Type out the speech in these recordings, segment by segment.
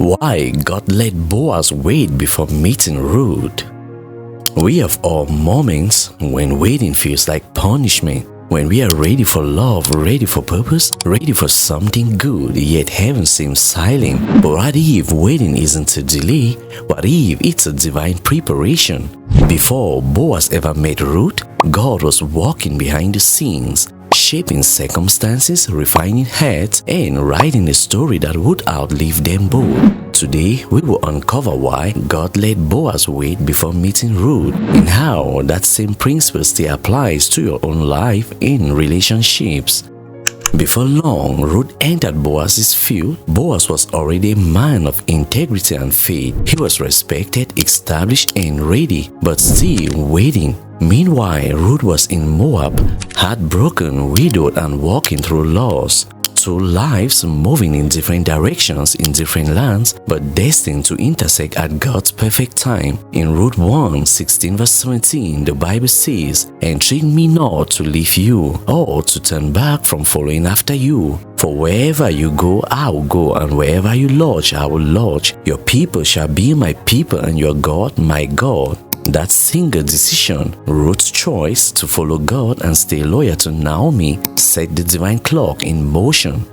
Why God let Boaz wait before meeting Ruth. We have all moments when waiting feels like punishment, when we are ready for love, ready for purpose, ready for something good, yet heaven seems silent. But what if waiting isn't a delay? What if it's a divine preparation? Before Boaz ever met Ruth, God was walking behind the scenes, shaping circumstances, refining hearts, and writing a story that would outlive them both. Today, we will uncover why God let Boaz wait before meeting Ruth, and how that same principle still applies to your own life in relationships. Before long, Ruth entered Boaz's field. Boaz was already a man of integrity and faith. He was respected, established, and ready, but still waiting. Meanwhile, Ruth was in Moab, heartbroken, widowed, and walking through loss. Two lives moving in different directions in different lands, but destined to intersect at God's perfect time. In Ruth 1:16 verse 17, the Bible says, "Entreat me not to leave you, or to turn back from following after you. For wherever you go, I will go, and wherever you lodge, I will lodge. Your people shall be my people, and your God my God." That single decision, Ruth's choice to follow God and stay loyal to Naomi, set the divine clock in motion.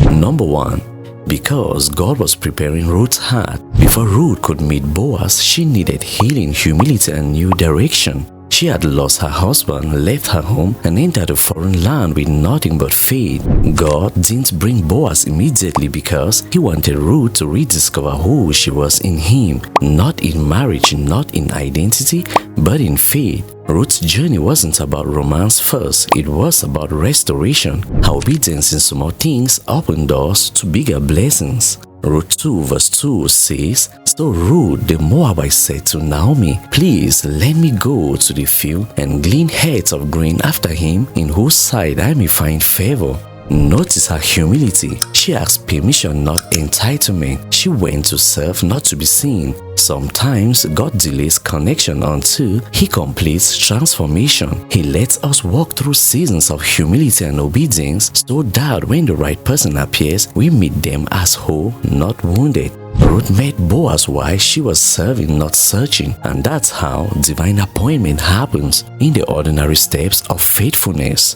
Number 1. Because God was preparing Ruth's heart. Before Ruth could meet Boaz, she needed healing, humility, and new direction. She had lost her husband, left her home, and entered a foreign land with nothing but faith. God didn't bring Boaz immediately because He wanted Ruth to rediscover who she was in Him, not in marriage, not in identity, but in faith. Ruth's journey wasn't about romance first, it was about restoration. Her obedience in small things opened doors to bigger blessings. Ruth 2 verse 2 says, "So Ruth the Moabite said to Naomi, Please let me go to the field and glean heads of grain after him, in whose sight I may find favor." Notice her humility. She asked permission, not entitlement. She went to serve, not to be seen. Sometimes God delays connection until He completes transformation. He lets us walk through seasons of humility and obedience so that when the right person appears, we meet them as whole, not wounded. Ruth met Boaz while she was serving, not searching, and that's how divine appointment happens, in the ordinary steps of faithfulness.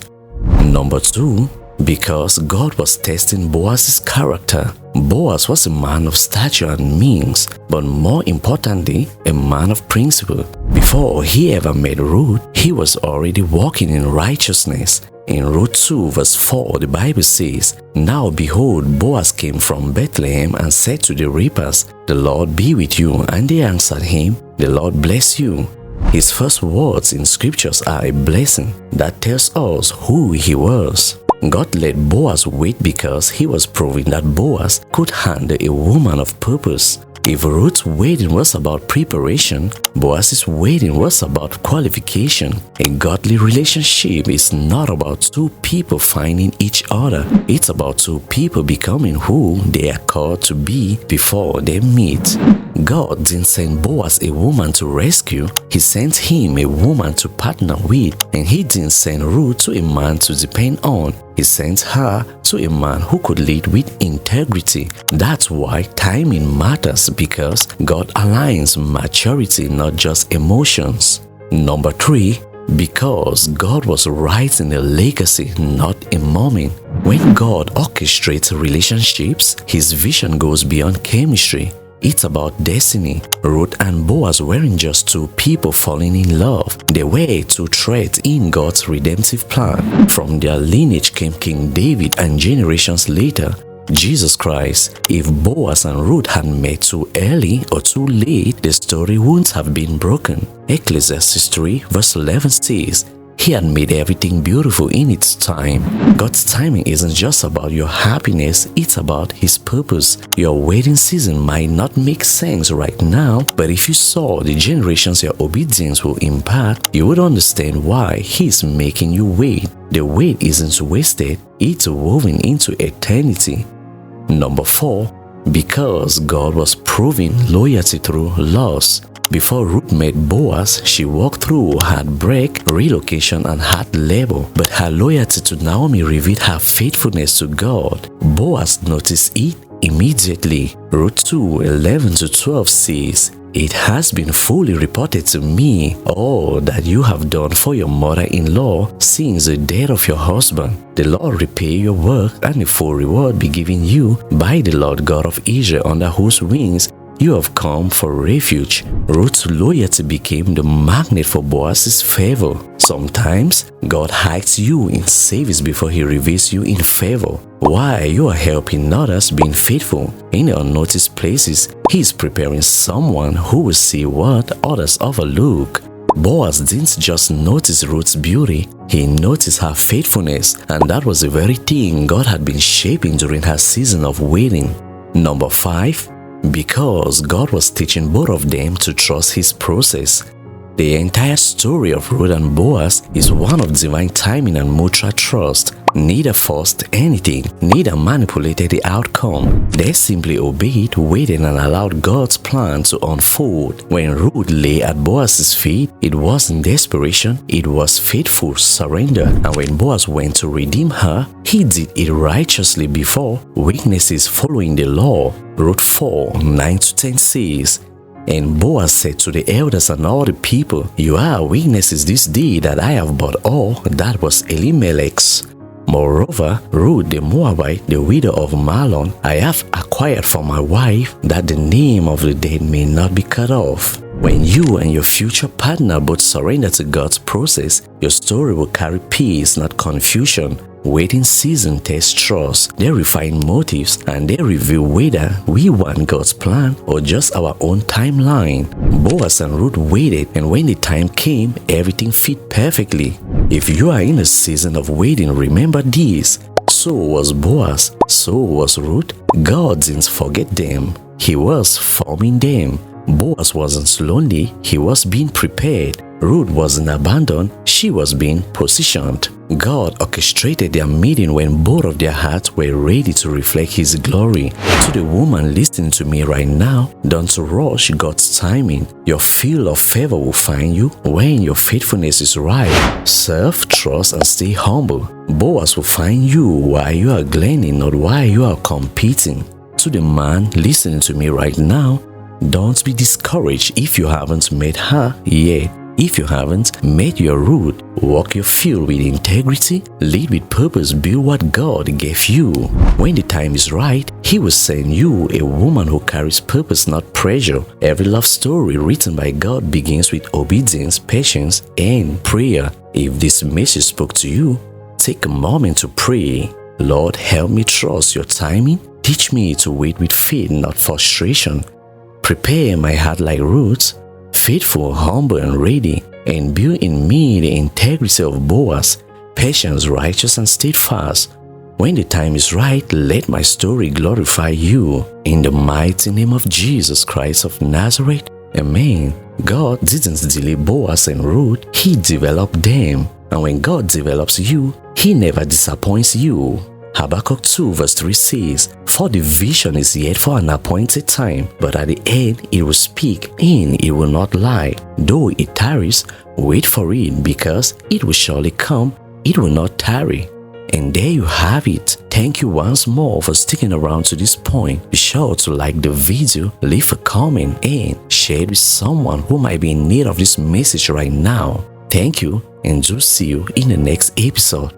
Number 2. Because God was testing Boaz's character. Boaz was a man of stature and means, but more importantly, a man of principle. Before he ever met Ruth, he was already walking in righteousness. In Ruth 2 verse 4, the Bible says, "Now behold, Boaz came from Bethlehem and said to the reapers, The Lord be with you. And they answered him, The Lord bless you." His first words in scriptures are a blessing that tells us who he was. God let Boaz wait because He was proving that Boaz could handle a woman of purpose. If Ruth's waiting was about preparation, Boaz's waiting was about qualification. A godly relationship is not about two people finding each other. It's about two people becoming who they are called to be before they meet. God didn't send Boaz a woman to rescue. He sent him a woman to partner with. And He didn't send Ruth to a man to depend on. He sent her to a man who could lead with integrity. That's why timing matters, because God aligns maturity, not just emotions. Number 3. Because God was writing a legacy, not a moment. When God orchestrates relationships, His vision goes beyond chemistry. It's about destiny. Ruth and Boaz weren't just two people falling in love. They were two threads in God's redemptive plan. From their lineage came King David, and generations later, Jesus Christ. If Boaz and Ruth had met too early or too late, the story wouldn't have been broken. Ecclesiastes 3 verse 11 says, He had made everything beautiful in its time. God's timing isn't just about your happiness, it's about His purpose. Your waiting season might not make sense right now, but if you saw the generations your obedience will impact, you would understand why He's making you wait. The wait isn't wasted, it's woven into eternity. Number 4. Because God was proving loyalty through loss. Before Ruth met Boaz, she walked through heartbreak, relocation, and hard labor. But her loyalty to Naomi revealed her faithfulness to God. Boaz noticed it, immediately. Ruth 2:11-12 says, "It has been fully reported to me all that you have done for your mother-in-law since the death of your husband. The Lord repay your work, and a full reward be given you by the Lord God of Israel, under whose wings you have come for refuge." Ruth's loyalty became the magnet for Boaz's favor. Sometimes, God hides you in service before He reveals you in favor. While you are helping others, being faithful in the unnoticed places, He is preparing someone who will see what others overlook. Boaz didn't just notice Ruth's beauty, he noticed her faithfulness, and that was the very thing God had been shaping during her season of waiting. Number 5. Because God was teaching both of them to trust His process. The entire story of Ruth and Boaz is one of divine timing and mutual trust. Neither forced anything, neither manipulated the outcome. They simply obeyed, waited, and allowed God's plan to unfold. When Ruth lay at Boaz's feet, it wasn't desperation, it was faithful surrender. And when Boaz went to redeem her, he did it righteously before witnesses following the law. Ruth 4:9-10 says, "And Boaz said to the elders and all the people, 'You are witnesses this day that I have bought all that was Elimelech's. Moreover, Ruth the Moabite, the widow of Mahlon, I have acquired for my wife, that the name of the dead may not be cut off.'" When you and your future partner both surrender to God's process, your story will carry peace, not confusion. Waiting season tests trust. They refine motives, and they reveal whether we want God's plan or just our own timeline. Boaz and Ruth waited, and when the time came, everything fit perfectly. If you are in a season of waiting, remember this. So was Boaz, so was Ruth. God didn't forget them. He was forming them. Boaz wasn't lonely, he was being prepared. Ruth wasn't abandoned, she was being positioned. God orchestrated their meeting when both of their hearts were ready to reflect His glory. To the woman listening to me right now, don't rush God's timing. Your field of favor will find you when your faithfulness is right. Serve, trust, and stay humble. Boaz will find you while you are gleaning, not while you are competing. To the man listening to me right now, don't be discouraged if you haven't met her yet. If you haven't met your Ruth, walk your field with integrity, lead with purpose, build what God gave you. When the time is right, He will send you a woman who carries purpose, not pressure. Every love story written by God begins with obedience, patience, and prayer. If this message spoke to you, take a moment to pray. Lord, help me trust your timing. Teach me to wait with faith, not frustration. Prepare my heart like Ruth, faithful, humble, and ready, and build in me the integrity of Boaz, patience, righteous, and steadfast. When the time is right, let my story glorify you. In the mighty name of Jesus Christ of Nazareth, Amen. God didn't delay Boaz and Ruth, He developed them. And when God develops you, He never disappoints you. Habakkuk 2:3 says, "For the vision is yet for an appointed time, but at the end it will speak, and it will not lie. Though it tarries, wait for it, because it will surely come, it will not tarry." And there you have it. Thank you once more for sticking around to this point. Be sure to like the video, leave a comment, and share it with someone who might be in need of this message right now. Thank you, and do see you in the next episode.